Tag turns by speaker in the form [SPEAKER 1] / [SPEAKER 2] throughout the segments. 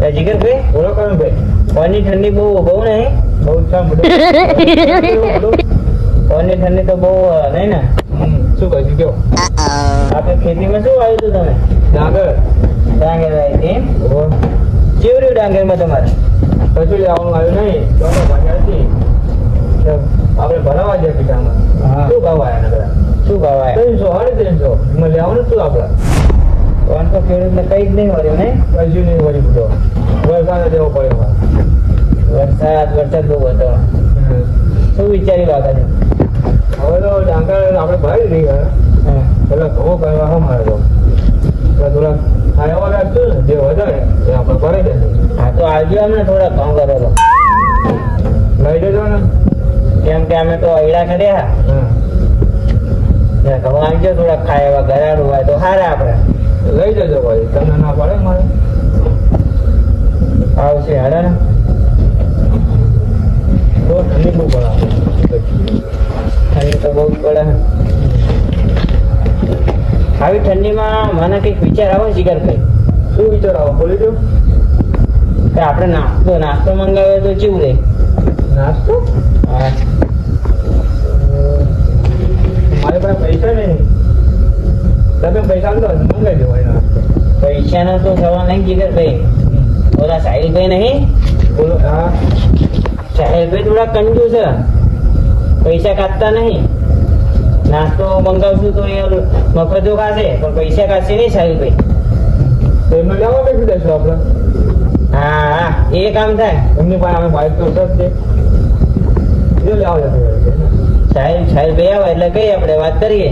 [SPEAKER 1] જીગરભાઈ
[SPEAKER 2] બોલો કરણભાઈ.
[SPEAKER 1] પાણી ઠંડી બહુ નહીં
[SPEAKER 2] બહુ સાંભળો.
[SPEAKER 1] પાણી ઠંડી તો બહુ નહીં ને.
[SPEAKER 2] શું કહ્યું કયો?
[SPEAKER 1] આપણે ખેતીમાં શું આવ્યું હતું તમે?
[SPEAKER 2] ડાંગર.
[SPEAKER 1] ડાંગર આવી હતી એમ?
[SPEAKER 2] ઓહો.
[SPEAKER 1] કેવું રહ્યું ડાંગરમાં તમારે?
[SPEAKER 2] કશું લેવાનું આવ્યું નહીં. તો ભાગ્યા હતી. તો આપણે ભરાવા જાય પીઠામાં.
[SPEAKER 1] હા.
[SPEAKER 2] શું ભાવ આવ્યા નકરા?
[SPEAKER 1] શું ભાવ આવ્યા?
[SPEAKER 2] 300, 350. એમાં લેવાનું શું આપડા?
[SPEAKER 1] કોણ તો ખેડૂતને કઈ જ નહીં મળ્યું ને.
[SPEAKER 2] કશું નહીં વળી બધો. વરસાદ દેવો પડે એમાં.
[SPEAKER 1] વરસાદ બહુ હતો. શું વિચાર્યું આગળ?
[SPEAKER 2] હવે તો ડાંગર આપણે ભરી દઈએ. પેલા ઘઉં કરવા હા મારે તો થોડા ખાવા લાગતું ને જે વધારે એ આપણે ભરી દે.
[SPEAKER 1] હા તો આવજો અમને થોડા કામ કરો તો
[SPEAKER 2] લઈ જજો ને.
[SPEAKER 1] કેમ કે અમે તો અયડા કર્યા
[SPEAKER 2] હા
[SPEAKER 1] ઘઉં આવજો થોડા ખાય એવા ઘરાડું હોય તો સારા આપણે
[SPEAKER 2] લઈ જજો ભાઈ. તમને ના પડે મારે
[SPEAKER 1] આવશે હાડા ને
[SPEAKER 2] તો ઠંડી બહુ પડે.
[SPEAKER 1] ઠંડી તો બહુ જ પડે આવી ઠંડીમાં મને કંઈક વિચાર આવે જીગર કઈ
[SPEAKER 2] શું વિચાર આવો બોલી દો.
[SPEAKER 1] કે આપણે નાસ્તો મંગાવ્યો તો કેવું રે?
[SPEAKER 2] નાસ્તો
[SPEAKER 1] હા
[SPEAKER 2] મારી પાસે પૈસા નહીં. તમે પૈસા તો મંગાવી દેવાય નાસ્તો.
[SPEAKER 1] પૈસાનો તો સવાલ નહીં જીગર ભાઈ. ઓલા સાહિલભાઈ નહીં?
[SPEAKER 2] બોલો. હા
[SPEAKER 1] સાહિલભાઈ થોડા કંજૂસ છે. પૈસા કાઢતા નહીં. નાસ્તો મંગાવશું તો એ મફતો ખાશે પણ પૈસા કાઢશે નહીં સાહિલભાઈ.
[SPEAKER 2] તો એમને લેવા બેસી દઈશું આપણે.
[SPEAKER 1] હા હા એ કામ થાય.
[SPEAKER 2] એમની પાસે અમે બાઇક તો સર છે એ લેવા જતો
[SPEAKER 1] સાહિલભાઈ આવે એટલે કઈ આપણે વાત કરીએ.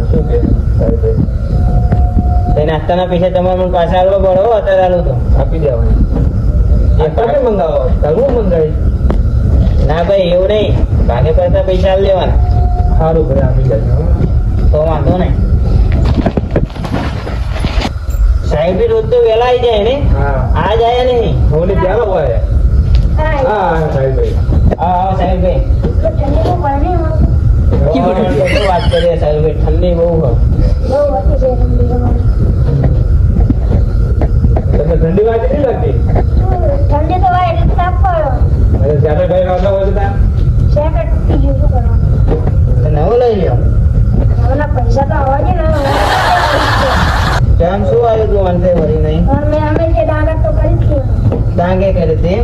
[SPEAKER 2] શું કે ભાઈ
[SPEAKER 1] તો નાસ્તાના પૈસા તમારે મને પાછા આવવા પડો અત્યારે આલું તો
[SPEAKER 2] આપી દેવાના. તમે મંગાવો હું મંગાવી.
[SPEAKER 1] ના ભાઈ એવું નહીં ભાગે પડતા પૈસા આલી લેવાના.
[SPEAKER 2] સારું ભાઈ આપી દેજો.
[SPEAKER 1] તો વાંધો નહીં. સાહેબ બી રોજ તો વહેલા આવી જાય ને.
[SPEAKER 2] હા
[SPEAKER 1] આજ આયા નહીં.
[SPEAKER 2] હોલી ક્યારે હોય? હા સાહેબ ભાઈ.
[SPEAKER 1] હા સાહેબ ભાઈ શું વાત કરીએ સાહેબ ભાઈ ઠંડી બહુ હોય.
[SPEAKER 2] તમને ઠંડી વાત નહીં લાગતી?
[SPEAKER 3] ઠંડી તો હોય એટલે તાપ પડ્યો.
[SPEAKER 2] અરે જ્યારે ભાઈ આવતા હોય તો
[SPEAKER 3] શેકેટ તૂટી ગયું, શું કરવાનું?
[SPEAKER 1] તો નવો લઈ લ્યો.
[SPEAKER 3] હવેના પૈસા તો આવવા જોઈએ ને.
[SPEAKER 1] કેમ શું આવ્યું તું અંતે વળી નહીં?
[SPEAKER 3] પણ અમે જે ડાંગર તો કરી જ છે.
[SPEAKER 1] ડાંગે કરી હતી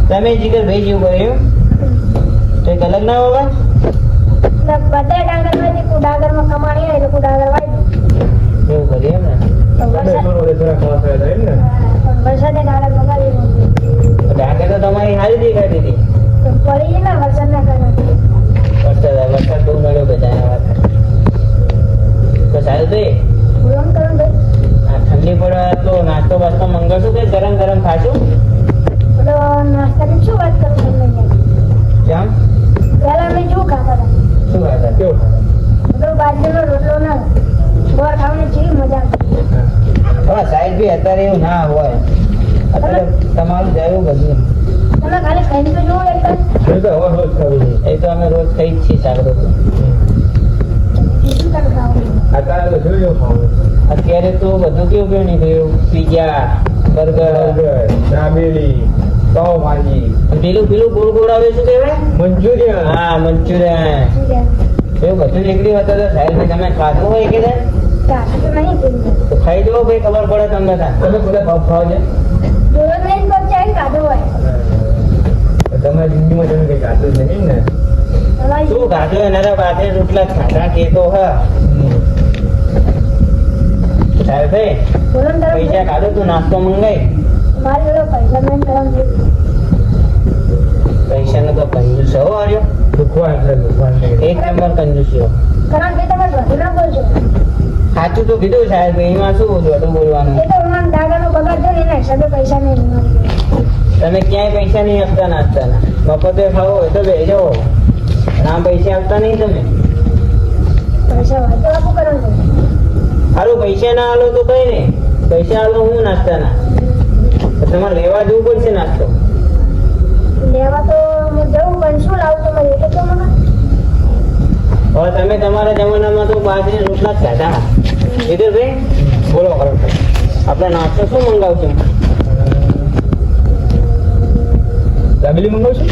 [SPEAKER 1] તમે જીગર ભાઈ જેવું કર્યું કંઈક અલગ ના હોવા?
[SPEAKER 3] બધા ડાંગર માંથી કોઈ ડાંગરમાં કમાણી હોય તો કોઈ ડાંગર વાય.
[SPEAKER 1] એવું કરીએ એમ ને.
[SPEAKER 3] તો વરસાદ
[SPEAKER 2] થોડા ખાવા થાય એમ ને.
[SPEAKER 3] પણ વરસાદે ડાંગર બગાડી મૂકી.
[SPEAKER 1] ડાંગે તો તમારી સારી દેખાતી હતી.
[SPEAKER 3] તો પડી ને વરસાદના કારણે.
[SPEAKER 1] વરસાદ બહુ નડ્યો બધાને વાત. તો સારું ભાઈ
[SPEAKER 3] બોલો ને કરણ ભાઈ.
[SPEAKER 1] આ ઠંડી પડે તો નાસ્તો બાસ્તો મંગાવશું કે ગરમ ગરમ ખાશું?
[SPEAKER 3] પેલો નાસ્તાની શું વાત કરું તમને યાર?
[SPEAKER 1] કેમ
[SPEAKER 3] પહેલા અમે શું ખાતા હતા?
[SPEAKER 1] શું વાત હતી?
[SPEAKER 2] કેવું?
[SPEAKER 3] પેલો બાજરીનો રોટલો ના ગોળ ખાવાની જેવી મજા આવતી.
[SPEAKER 1] હા સાહેબ બી અત્યારે એવું ના હોય. અત્યારે તમારું જયું બધું
[SPEAKER 3] તમે ખાલી ખાઈને તો જુઓ એકદમ.
[SPEAKER 2] એ તો હવે રોજ ખાવી છે.
[SPEAKER 1] એ તો અમે રોજ ખાઈ જ છીએ સારું તો.
[SPEAKER 3] શું તમે ખાઓ?
[SPEAKER 2] અત્યારે તો જોયું ખાવું.
[SPEAKER 1] અત્યારે તો બધું કેવું કેવું નીકળ્યું પીઝા બર્ગર
[SPEAKER 2] દાબેલી પાવભાજી
[SPEAKER 1] પેલું ગોળ ગોળ આવે શું કહેવાય?
[SPEAKER 2] મંચુરિયન.
[SPEAKER 1] હા મંચુરિયન
[SPEAKER 3] શું કે?
[SPEAKER 1] એવું બધું નીકળ્યું હતું તો સાહેબ તમે ખાધું હોય કે
[SPEAKER 3] ચાખી તો નહીં પીવું.
[SPEAKER 1] તો ખાઈ જુઓ ભાઈ ખબર પડે તમને ત્યાં.
[SPEAKER 2] તમે બધા ભાવ ખાવા છે?
[SPEAKER 3] જોયો નહીં તો ચાઈ ખાધું હોય.
[SPEAKER 2] તમારી જિંદગીમાં તમે કઈ ખાતું જ નહીં ને.
[SPEAKER 3] તમારી
[SPEAKER 1] શું ખાધું એના પાસે રોટલા ખાધા કે તો હા સાહેબ ભાઈ
[SPEAKER 3] બોલો ને તરફ
[SPEAKER 1] પૈસા કાઢો તું નાસ્તો મંગાઈ.
[SPEAKER 3] મારી જોડે પૈસા નહીં તરફ
[SPEAKER 1] પૈસા નો તો કંજૂસ હો આર્યો.
[SPEAKER 2] દુખવા એટલે દુખવા નહીં.
[SPEAKER 1] એક નંબર કંજૂસ્યો.
[SPEAKER 3] કારણ કે તમે વધુ ના બોલશો.
[SPEAKER 1] સાચું તો કીધું સાહેબ એમાં શું બધું બોલવાનું?
[SPEAKER 3] એ તો હમણાં ડાગાનો બગાડ થયો ને એના હિસાબે પૈસા નહીં મળે.
[SPEAKER 1] તમે ક્યાંય પૈસા નહીં આપતા નાસ્તાના. મફતે ખાવો હોય તો બે જાઓ. ના પૈસા આપતા નહીં તમે.
[SPEAKER 3] પૈસા હોય તો આપું કરવાનું.
[SPEAKER 1] સારું પૈસા ના આલો તો કઈ નહીં. પૈસા આલો હું નાસ્તાના. તો તમારે લેવા જવું પડશે નાસ્તો.
[SPEAKER 3] લેવા તો હું જવું પણ શું લાવું તમારે એ તો મને.
[SPEAKER 1] હવે તમે તમારા જમાનામાં તો બાજરી રોટલા જ ખાધા. કીધું ભાઈ
[SPEAKER 2] બોલો ખરેખર.
[SPEAKER 1] આપણે નાસ્તો શું મંગાવશું?
[SPEAKER 2] દાબેલી મંગાવશું?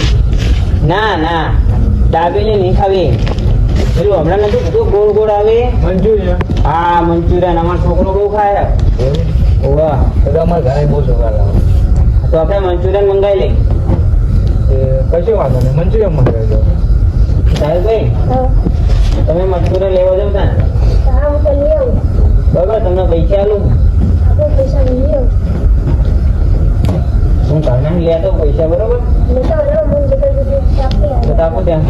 [SPEAKER 1] ના ના દાબેલી નહીં ખાવી. પેલું હમણાં નથી બધું ગોળ ગોળ આવે.
[SPEAKER 2] મંચુરિયન.
[SPEAKER 1] હા મંચુરિયન અમારો છોકરો બહુ ખાય. ઓવા
[SPEAKER 2] તો અમારા ઘરે બહુ છોકરા લાવે.
[SPEAKER 1] તો આપણે મંચુરિયન મંગાવી લઈએ.
[SPEAKER 2] કશું વાંધો નહીં, મંચુરિયન મંગાવી દો.
[SPEAKER 1] સાહેબભાઈ
[SPEAKER 3] હા
[SPEAKER 1] તમે મંચુરિયન લેવા જાવ તા ને?
[SPEAKER 3] હા હું તો લઈ આવું.
[SPEAKER 1] બરાબર તમને પૈસા આલું.
[SPEAKER 3] આપણે પૈસા લઈ આવું.
[SPEAKER 1] હું ઘરના લે તો પૈસા બરોબર.
[SPEAKER 3] લેતા આવો હું જીગર જીગર આપી
[SPEAKER 1] તો
[SPEAKER 3] આવું.
[SPEAKER 1] આપો ત્યાં.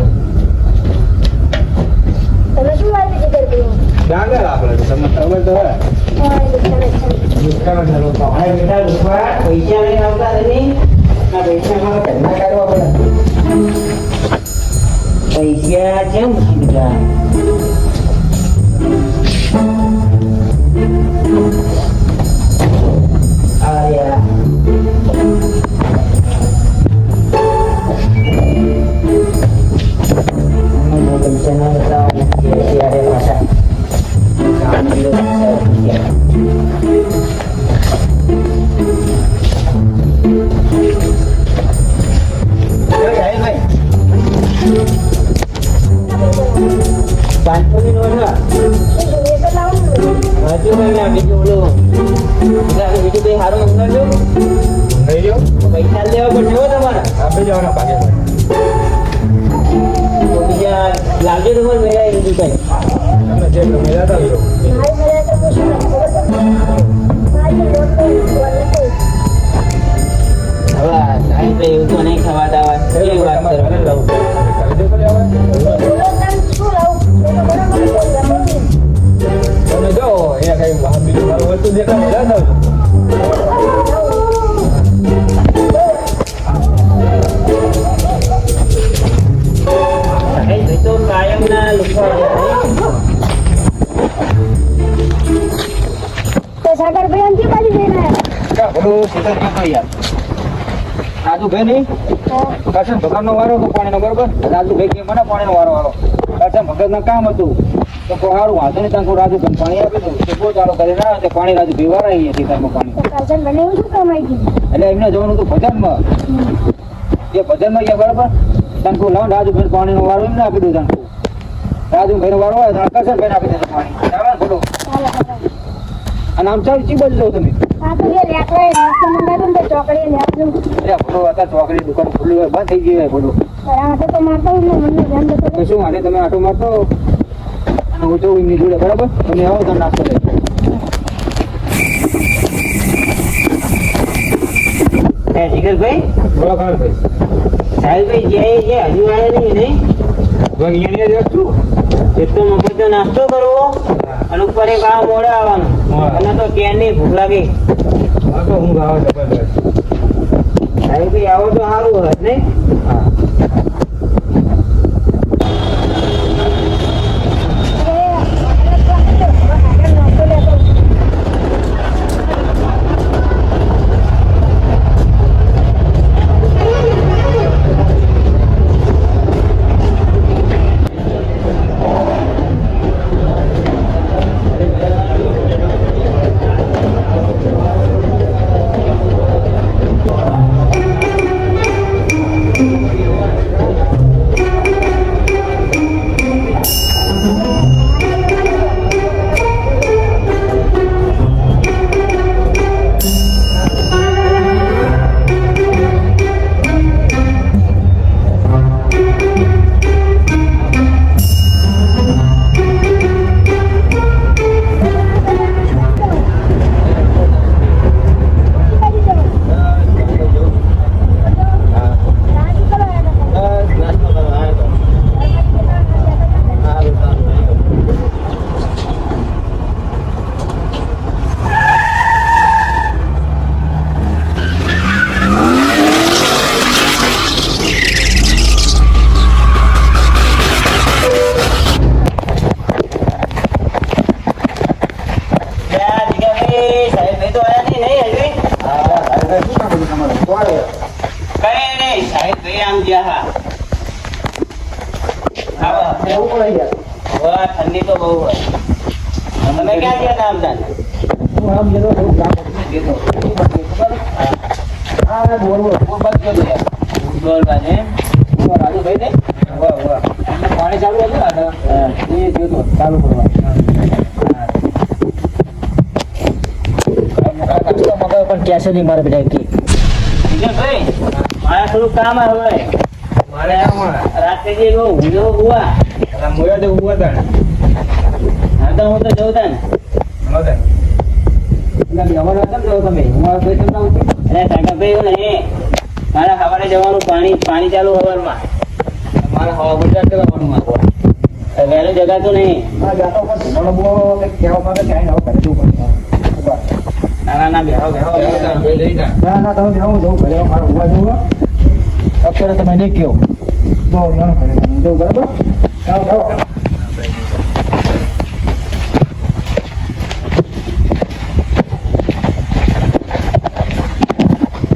[SPEAKER 3] તમે શું વાત જીગર ભાઈ?
[SPEAKER 2] ડાંગર આપણે તો તમને ખબર તો હોય.
[SPEAKER 3] હા દુકાને છે.
[SPEAKER 2] દુકાન જ લોકો.
[SPEAKER 1] અમારે બેટા દુખવા પૈસા લઈને આવતા નથી. ના પૈસા અમારા ઘરના કાઢવા પડે. પૈસા કેમ મૂકી દીધા? આ યાર. મને પૈસા ના બતાવો ત્યારે પાછા કામ કર્યો પૈસા. પાંચસો ની નોટ
[SPEAKER 3] શું એ તો લાવું ને.
[SPEAKER 1] હજુ કઈ ના બીજું ઓલું બીજું કઈ સારું મંગાવજો.
[SPEAKER 2] મંગાવી દો.
[SPEAKER 1] પૈસા લેવા પડશે હો તમારે.
[SPEAKER 2] આપી જવાના ભાગે.
[SPEAKER 1] તો બીજા લાવજો તમારે મેળા બીજું કઈ.
[SPEAKER 2] તમને જે ગમે લેતા આવજો.
[SPEAKER 3] મારી મર્યાદા તો શું ખબર તમને? મારી નોટ તો બોલે તો
[SPEAKER 1] હવે સાહેબ એવું તો નહીં ખવાતા હોય. કેવી વાત કરો?
[SPEAKER 2] ઘરે લાવું. ઘરે જો કરી આવે.
[SPEAKER 3] બોલો તમે શું લાવું? એ તો બરાબર બોલ લાવું.
[SPEAKER 2] તમે જો અહીંયા કઈ બીજું મારું વસ્તુ દેખાય લેતા આવજો.
[SPEAKER 1] સાહેબ એ તો કાયમના લુખવા
[SPEAKER 3] તો સાગર ભાઈ આમ કેમ બાજુ જઈને
[SPEAKER 2] કા બોલો સીધા કેમ યાર. રાજુભાઈ નહીં કાશન ભગતનો વારો હતો પાણીનો બરોબર. રાજુભાઈ કે મને પાણીનો વારો વાળો કાશન ભગતના કામ હતું તો સારું વાંધો નહીં ત્યાં રાજુભાઈ પાણી આપી દઉં તો બહુ ચાલો કરી ના તે પાણી રાજુભાઈ વાળા અહીંયા ખેતરમાં પાણી
[SPEAKER 3] તો કાજલ બને એવું શું કમાઈ ગયું?
[SPEAKER 2] એટલે એમને જવાનું હતું ભજનમાં. એ ભજનમાં ગયા બરાબર તંકુ લાવ રાજુભાઈ પાણીનો વારો એમને આપી દઉં તંકુ રાજુભાઈનો વારો હોય તો કાશનભાઈને આપી દેજો પાણી. ચાલો બોલો.
[SPEAKER 3] ચાલો ચાલો.
[SPEAKER 2] અને આમ ચાલ ચી બાજુ જાવ તમે?
[SPEAKER 3] આ તો જે લેકડે નાસ્તો મંગાવ્યો ને તો ચોકડીએ લેવાનું.
[SPEAKER 2] એટલે બોલો અત્યારે ચોકડી દુકાન ખુલ્લી હોય બંધ થઈ ગઈ હોય બોલો.
[SPEAKER 3] આ માટે તો મારતા હું ને મને ધ્યાન દેતો
[SPEAKER 2] તો શું માટે તમે આટો મારતો અને હું જઉં એમની જોડે બરાબર. તમે આવો તો નાસ્તો લઈ
[SPEAKER 1] જીગરભાઈ
[SPEAKER 2] બોલો કાળભાઈ.
[SPEAKER 1] સાહેબભાઈ જે હજુ આવ્યા નહીં.
[SPEAKER 2] અહીંયા જ છું.
[SPEAKER 1] એક તો મફતનો નાસ્તો કરવો અને ઉપર એક આ મોડે આવવાનું.
[SPEAKER 2] હા.
[SPEAKER 1] અને તો ક્યાંની ભૂખ લાગી.
[SPEAKER 2] આ તો હું ગાવા જબરદસ્ત.
[SPEAKER 1] સાહેબભાઈ આવો તો સારું હોત નહીં.
[SPEAKER 2] હા.
[SPEAKER 1] ઠંડી તો બહુ હોય. તમે ક્યાં ગયા હતા આમદાન?
[SPEAKER 2] હું આમ જતો થોડું કામ હતું, જતો. આ બોલ બોલ બોલ બાદ ગયો તો યાર.
[SPEAKER 1] ફૂટબોલ બાજુ એમ?
[SPEAKER 2] રાજુભાઈ ને એમને પાણી ચાલુ હતું ને એ જોતો ચાલુ કરવા પણ કેસે નહીં મારે બેટા કે
[SPEAKER 1] ભાઈ મારે થોડું કામ આવે
[SPEAKER 2] મારે
[SPEAKER 1] રાત્રે જે ઊંઘો હુआ
[SPEAKER 2] મોયા તો ઉભા હતા
[SPEAKER 1] હા તો હું તો જઉં તા ને
[SPEAKER 2] જવાનું હતા ને તમે હું મારા ભાઈ તમને આવું
[SPEAKER 1] અરે કાકાભાઈ એવું નહીં મારે સવારે જવાનું પાણી ચાલુ સવારમાં
[SPEAKER 2] મારે હવા બજાર જવાનું
[SPEAKER 1] વહેલું જગાતું નહીં
[SPEAKER 2] જાતો પણ મને બહુ કહેવા માંગે કે આઈને આવું કરી દઉં
[SPEAKER 1] ના બેહો
[SPEAKER 2] ના તમે જાઓ જવું ઘરે મારે ઉભા જવું અત્યારે તમે નહીં કહો જવું બરાબર જાઓ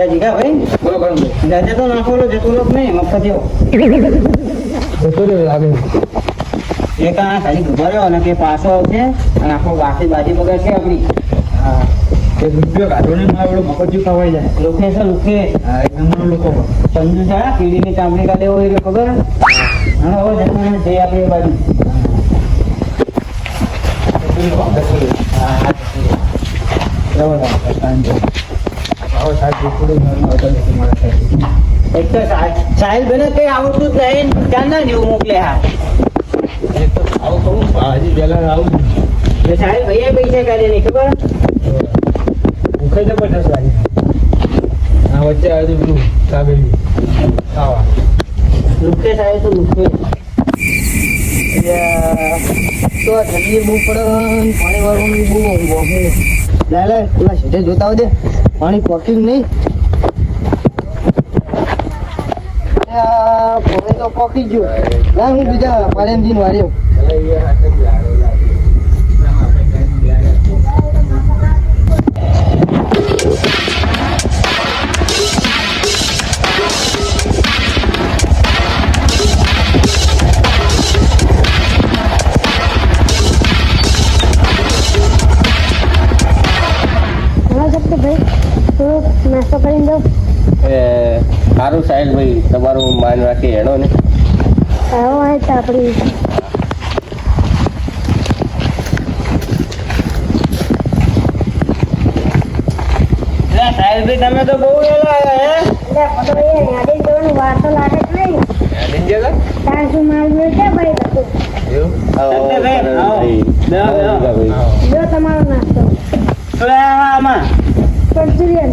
[SPEAKER 1] જીગા ભાઈ
[SPEAKER 2] બોલો કરો
[SPEAKER 1] જાજે તો નાખો જતો લોક નહીં મફત એક આ ખાલી ઉભો રહ્યો અને કે પાછો આવશે અને આખો બાજી બગડશે આપણી
[SPEAKER 2] હા એ રૂપિયો કાઢો ને મારો મફત ખવાઈ જાય
[SPEAKER 1] લોકે છે લોકે
[SPEAKER 2] હા એક નંબર લોકો
[SPEAKER 1] સમજુ છે કીડીની ચામડી કાઢે હોય એટલે ખબર હા હવે જવાનું જઈ આપણે એ બાજુ એક તો સાહેલ બેને કઈ આવડતું જ નહીં ક્યાં ના જેવું મોકલે હા સાહેલ ભાઈ પૈસા કાઢે નહીં ખબર
[SPEAKER 2] વચ્ચે આવ્યું પેલું કાબેલી ખાવા
[SPEAKER 1] લુકે સાહેબ તો લુકે
[SPEAKER 3] તો ઠંડી બહુ પડે પાણી વાળવાનું બહુ લે પેલા સીધે જોતા હોય દે પાણી પોકી નહીં પાણી તો પોકી ગયું ના હું બીજા પાણીજી વાળ્યો નાસ્તો કરીને જાઉં
[SPEAKER 1] સારું સાહેબ ભાઈ તમારું માન રાખી હેડો ને
[SPEAKER 3] આવો હોય તો આપણી
[SPEAKER 1] સાહેબ ભાઈ તમે તો બહુ વેલા આવ્યા
[SPEAKER 3] યાદી જવાનું વાર તો લાગે જ નહીં ત્યાં શું માલ મળશે ભાઈ બધું જો તમારો નાસ્તો મંચુરિયન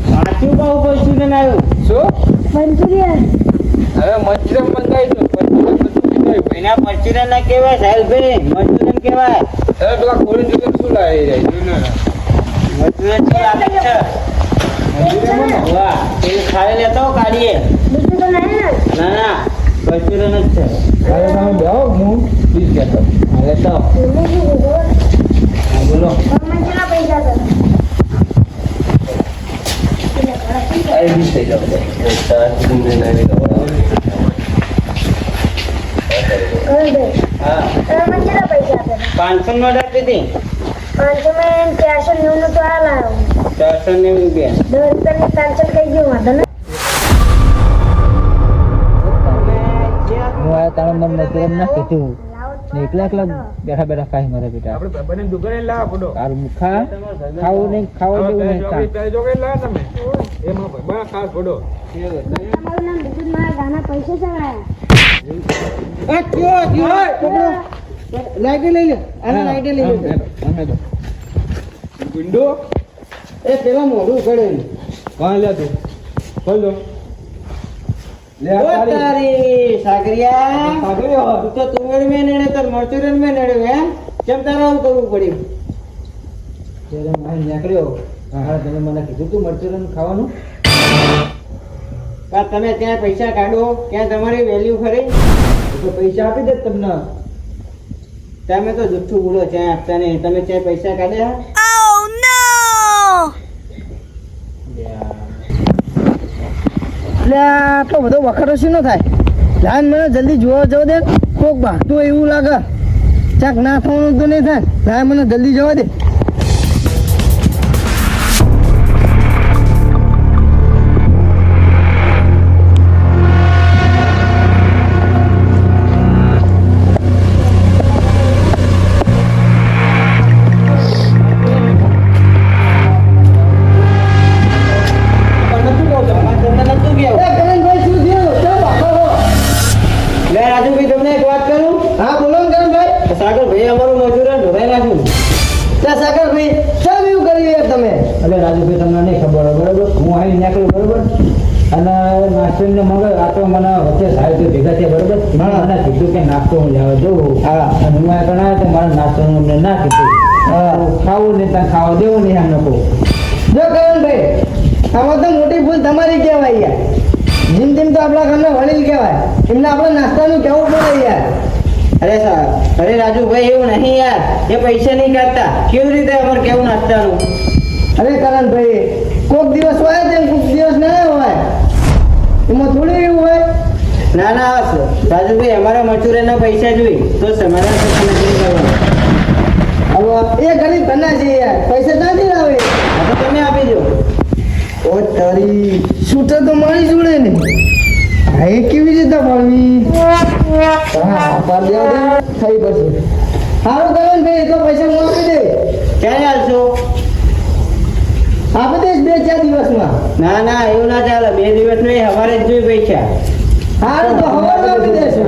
[SPEAKER 1] સાચું કહું મંચુરિયન આવ્યું
[SPEAKER 2] શું
[SPEAKER 3] મંચુરિયન
[SPEAKER 2] હવે મંચુરિયન મંગાવીશું
[SPEAKER 1] એના મંચુરિયન ના કહેવાય સાહેબ ભાઈ મંચુરિયન કહેવાય
[SPEAKER 2] હવે પેલા કોલ્ડ ડ્રિંક શું લાવી જાય
[SPEAKER 1] મંચુરિયન છે આપે છે વાહ એ ખાઈ લેતો કાઢીએ
[SPEAKER 3] બીજું તો નહીં ને
[SPEAKER 1] ના ના મંચુરિયન જ છે
[SPEAKER 2] હવે તમે બેહો હું પ્લીઝ કહેતો
[SPEAKER 1] હવે તો બોલો
[SPEAKER 3] કેટલા પૈસા છે
[SPEAKER 2] થઈ જાવ
[SPEAKER 1] હા
[SPEAKER 3] મને કેટલા પૈસા છે
[SPEAKER 1] 500 નોટ આપી હતી
[SPEAKER 3] 500 માં 490 નું તો હાલ આવ્યો
[SPEAKER 1] 490 રૂપિયા
[SPEAKER 3] 10 રૂપિયાની ટ્રાન્સફર થઈ ગયું વાંધો ને
[SPEAKER 2] હું આ તારા મન મતલબ ના કીધું એકલા એકલા બેઠા બેઠા ખાઈ મારે બેટા
[SPEAKER 4] આપણે બને દુકાને લાવ પડો
[SPEAKER 2] તારું મુખા ખાવું નહીં ખાવું જેવું નહીં
[SPEAKER 4] જો કઈ લાવ તમે એમાં બા ખાસ પડો
[SPEAKER 3] તમારું નામ બીજું મારા ગાના પૈસા ચડાયા
[SPEAKER 1] લાઈટે લઈ લે આને લાઈટે લઈ લે
[SPEAKER 4] ગુંડો
[SPEAKER 1] એ પેલા મોઢું ઉઘાડે
[SPEAKER 4] કોણ લે તું બોલો લે
[SPEAKER 1] ઓ તારી સાગરિયા તું તો તુવેર મેં નડે તો મરચુરન મેં નડ્યો એમ કેમ તારે આવું કરવું પડ્યું
[SPEAKER 2] ત્યારે મારે નીકળ્યો હા તમે મને કીધું તું મરચુરન ખાવાનું
[SPEAKER 1] કા તમે ત્યાં પૈસા કાઢો ત્યાં તમારી વેલ્યુ ખરી
[SPEAKER 2] તો પૈસા આપી દે તમને
[SPEAKER 1] તમે તો જુઠ્ઠું બોલો ત્યાં આપતા નહીં તમે ત્યાં પૈસા કાઢ્યા
[SPEAKER 3] એટલે આટલો બધો વખરો શું ન થાય લાઈન મને જલ્દી જોવા જવા દે કોક બાતું એવું લાગે ચાક ના થવાનું તો નહીં થાય લાઈન મને જલ્દી જવા દે
[SPEAKER 2] એટલે રાજુભાઈ તમને નહીં ખબર હોય બરોબર હું અહીં નીકળ્યું બરોબર અને નાસ્તો મગર આ તો મને વચ્ચે સાહેબ ભેગા થયા બરોબર મને કીધું કે નાસ્તો હું લેવા જવું અને હું આ ગણાય તો મારા નાસ્તોનું અમને ના કીધું ખાવું નહીં ત્યાં ખાવા દેવું નહીં આમ લોકો
[SPEAKER 3] જો કરણ આમાં તો મોટી ભૂલ તમારી કહેવાય યાર જીમ જીમ તો આપણા ઘરના વડીલ કહેવાય એમને આપણે નાસ્તાનું કહેવું પડે યાર
[SPEAKER 1] અરે રાજુભાઈ એવું નહીં યાર એ પૈસા નહીં કાઢતા કેવી રીતે અમારે કેવું નાસ્તાનું
[SPEAKER 3] અરે કરણભાઈ કોક દિવસ હોય છે કોક દિવસ ના હોય એમાં થોડું એવું હોય
[SPEAKER 1] ના ના રાજુભાઈ અમારા મજૂરીના પૈસા જોઈ તો સમાધાન
[SPEAKER 3] હવે એ ગરીબ ઘરના છે યાર પૈસા ક્યાંથી લાવે
[SPEAKER 1] તો તમે આપી દો
[SPEAKER 3] ઓ તારી શૂટર તો મારી જોડે ને હા એ કેવી રીતે મળવી હા પાર દેવા દે થઈ પછી સારું કરો ને ભાઈ તો પૈસા હું આપી દે
[SPEAKER 1] ક્યારે આવશો
[SPEAKER 3] આપી દઈશ 2-4 દિવસમાં
[SPEAKER 1] ના ના એવું ના ચાલે 2 દિવસ નહીં અમારે જ જોઈ પૈસા
[SPEAKER 3] સારું તો હવે આપી દેશું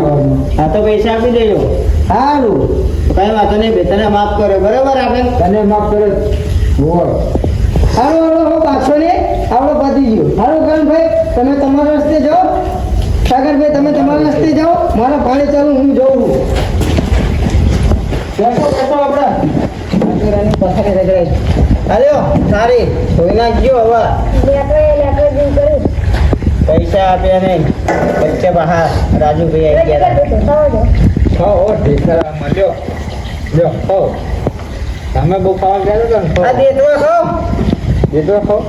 [SPEAKER 1] હા તો પૈસા આપી દેજો
[SPEAKER 3] સારું
[SPEAKER 1] કઈ વાંધો નહીં બે તને માફ કરો બરાબર આપણે
[SPEAKER 2] તને માફ કરે હોય
[SPEAKER 3] સારું હવે પાછો ને આપણો પતી ગયો સારું કરણભાઈ તમે તમારા રસ્તે જાઓ સાગરભાઈ તમે તમારા રસ્તે જાઓ મારા પાણી ચાલુ હું જોઉં
[SPEAKER 2] બેસો આપણે
[SPEAKER 1] હાલ્યો સારી ધોઈ નાખજો હવે પૈસા આપ્યા નહીં વચ્ચે બહાર રાજુભાઈ આવી ગયા
[SPEAKER 4] ખાઓ ઢીકરામાં લ્યો ખાઓ તમે બહુ ખાવા ગયા
[SPEAKER 1] આ દેતવા ખાઓ
[SPEAKER 4] એ તો ખાઓ